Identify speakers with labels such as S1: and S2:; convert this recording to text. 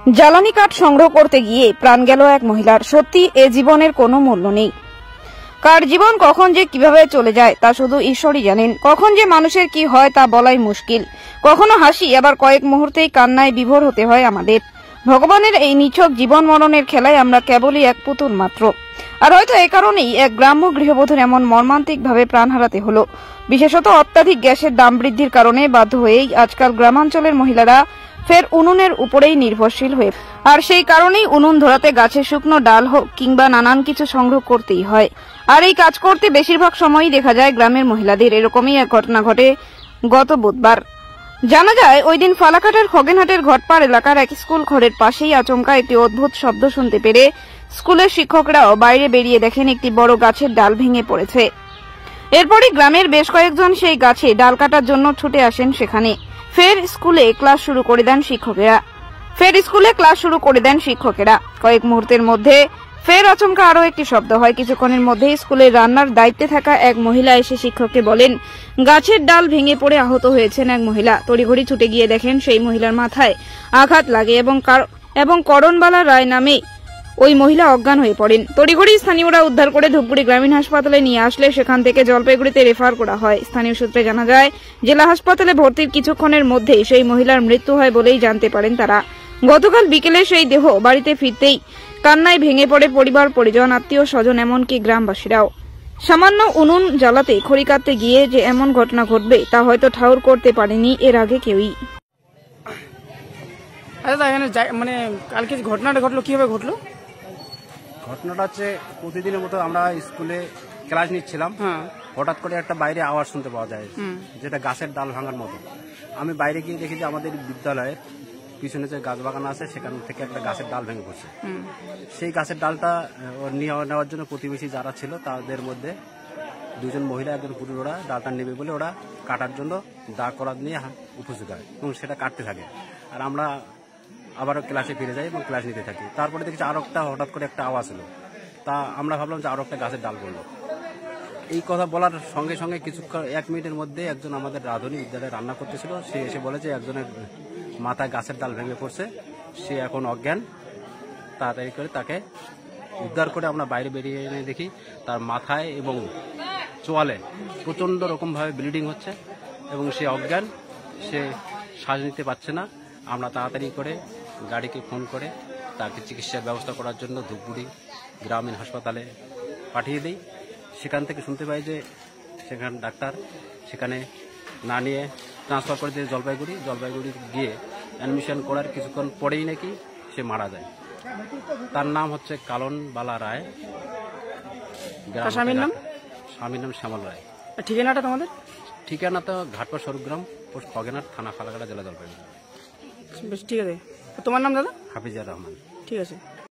S1: জ্বালানি কাঠ সংগ্রহ করতে গিয়ে প্রাণ গেল এক মহিলার। সত্যি এ জীবনের কোনো মূল্য নেই। কার জীবন কখন যে কিভাবে চলে যায় তা শুধু ঈশ্বরই জানেন। কখন যে মানুষের কি হয় তা বলাই মুশকিল। কখনো হাসি, আবার কয়েক মুহূর্তেই কান্নায় বিভোর হতে হয় আমাদের। ভগবানের এই নিছক জীবন মরণের খেলায় আমরা কেবলই এক পুতুল মাত্র। আর হয়তো এ কারণেই এক গ্রাম্য গৃহবধূর এমন মর্মান্তিকভাবে প্রাণ হারাতে হলো। বিশেষত অত্যাধিক গ্যাসের দাম বৃদ্ধির কারণে বাধ্য হয়েই আজকাল গ্রামাঞ্চলের মহিলারা ফের উনুনের উপরেই নির্ভরশীল হয়ে, আর সেই কারণেই উনুন ধরাতে গাছের শুকনো ডাল হোক কিংবা নানান কিছু সংগ্রহ করতেই হয়। আর এই কাজ করতে বেশিরভাগ সময়ই দেখা যায় গ্রামের মহিলাদের। এরকমই এক ঘটনা ঘটে গত বুধবার। জানা যায় ওই দিন ফালাকাটার খগেনহাটের ঘটপাড় এলাকার এক স্কুল ঘরের পাশেই আচমকা একটি অদ্ভুত শব্দ শুনতে পেরে স্কুলের শিক্ষকরাও বাইরে বেরিয়ে দেখেন একটি বড় গাছের ডাল ভেঙে পড়েছে। এরপরই গ্রামের বেশ কয়েকজন সেই গাছে ডাল কাটার জন্য ছুটে আসেন সেখানে। ফের স্কুলে ক্লাস শুরু করে দেন শিক্ষকেরা। কয়েক মুহূর্তের মধ্যে ফের আচমকা আরো একটি শব্দ হয়। কিছুক্ষণের মধ্যেই স্কুলের রান্নার দায়িত্বে থাকা এক মহিলা এসে শিক্ষককে বলেন গাছের ডাল ভেঙে পড়ে আহত হয়েছেন এক মহিলা। তড়িঘড়ি ছুটে গিয়ে দেখেন সেই মহিলার মাথায় আঘাত লাগে এবং করণবালা রায় নামে ওই মহিলা অজ্ঞান হয়ে পড়েন। তড়িঘড়ি স্থানীয়রা উদ্ধার করে ধূপগুড়ি গ্রামীণ হাসপাতালে নিয়ে আসলে সেখান থেকে জলপাইগুড়িতে রেফার করা হয়। স্থানীয় সূত্রে জানা যায় জেলা হাসপাতালে ভর্তির কিছুক্ষণের মধ্যেই সেই মহিলার মৃত্যু হয় বলেই জানতে পারেন তারা। গতকাল বিকেলে সেই দেহ বাড়িতে ফিরতেই কান্নায় ভেঙে পড়ে পরিবার পরিজন, আত্মীয় স্বজন, এমনকি গ্রামবাসীরাও। সামান্য উনুন জ্বালাতে খড়ি কাটতে গিয়ে যে এমন ঘটনা ঘটবে তা হয়তো ঠাউর করতে পারেনি এর আগে কেউই।
S2: আচ্ছা, এখানে মানে কালকে ঘটনাটা ঘটলো, কিভাবে ঘটলো?
S3: ঘটনাটা হচ্ছে প্রতিদিনের মতো আমরা স্কুলে ক্লাস নিচ্ছিলাম, হঠাৎ করে একটা বাইরে আওয়াজ শুনতে পাওয়া যায় যেটা গাছের ডাল ভাঙার মতো। আমি বাইরে গিয়ে দেখি যে আমাদের বিদ্যালয়ের পিছনে যে গাছ বাগান আছে সেখান থেকে একটা গাছের ডাল ভেঙে পড়ছে। সেই গাছের ডালটা নিয়ে নেওয়ার জন্য প্রতিবেশী যারা ছিল তাদের মধ্যে দুজন মহিলা একজন পুরুষ ওরা ডালটা নেবে বলে ওরা কাটার জন্য দা করাত নিয়ে উপস্থিত হয় এবং সেটা কাটতে থাকে। আর আমরা আবারও ক্লাসে ফিরে যাই এবং ক্লাস নিতে থাকি। তারপরে দেখছি আরো একটা হঠাৎ করে একটা আওয়াজ হলো। তা আমরা ভাবলাম যে আরো একটা গাছের ডাল পড়লো। এই কথা বলার সঙ্গে সঙ্গে কিছুক্ষণ 1 মিনিটের মধ্যে একজন আমাদের রাঁধুনি বিদ্যালয়ে রান্না করতেছিল, সে এসে বলে যে একজনের মাথায় গাছের ডাল ভেঙে পড়ছে, সে এখন অজ্ঞান। তাড়াতাড়ি করে তাকে উদ্ধার করে আমরা বাইরে বেরিয়ে এনে দেখি তার মাথায় এবং চোয়ালে প্রচণ্ড রকমভাবে ব্লিডিং হচ্ছে এবং সে অজ্ঞান, সে শ্বাস নিতে পারছে না। আমরা তাড়াতাড়ি করে গাড়িকে ফোন করে তাকে চিকিৎসার ব্যবস্থা করার জন্য ধূপগুড়ি গ্রামীণ হাসপাতালে পাঠিয়ে দিই। সেখান থেকে শুনতে পাই যে সেখানে ডাক্তার সেখানে না নিয়ে ট্রান্সফার করে দিয়ে জলপাইগুড়ি গিয়ে অ্যাডমিশন করার কিছুক্ষণ পরেই নাকি সে মারা যায়। তার নাম হচ্ছে কালনবালা রায়।
S2: স্বামীর নাম
S3: শ্যামল রায়।
S2: ঠিকানাটা তোমাদের?
S3: ঠিকানা তো ঘাটপাড় স্বরূপগ্রাম, পোস্ট খগেনহাট, থানা ফালাকাটা, জেলা জলপাইগুড়ি।
S2: বেশ, ঠিক আছে। তোমার নাম দাদা?
S3: হাফিজুর রহমান।
S2: ঠিক আছে।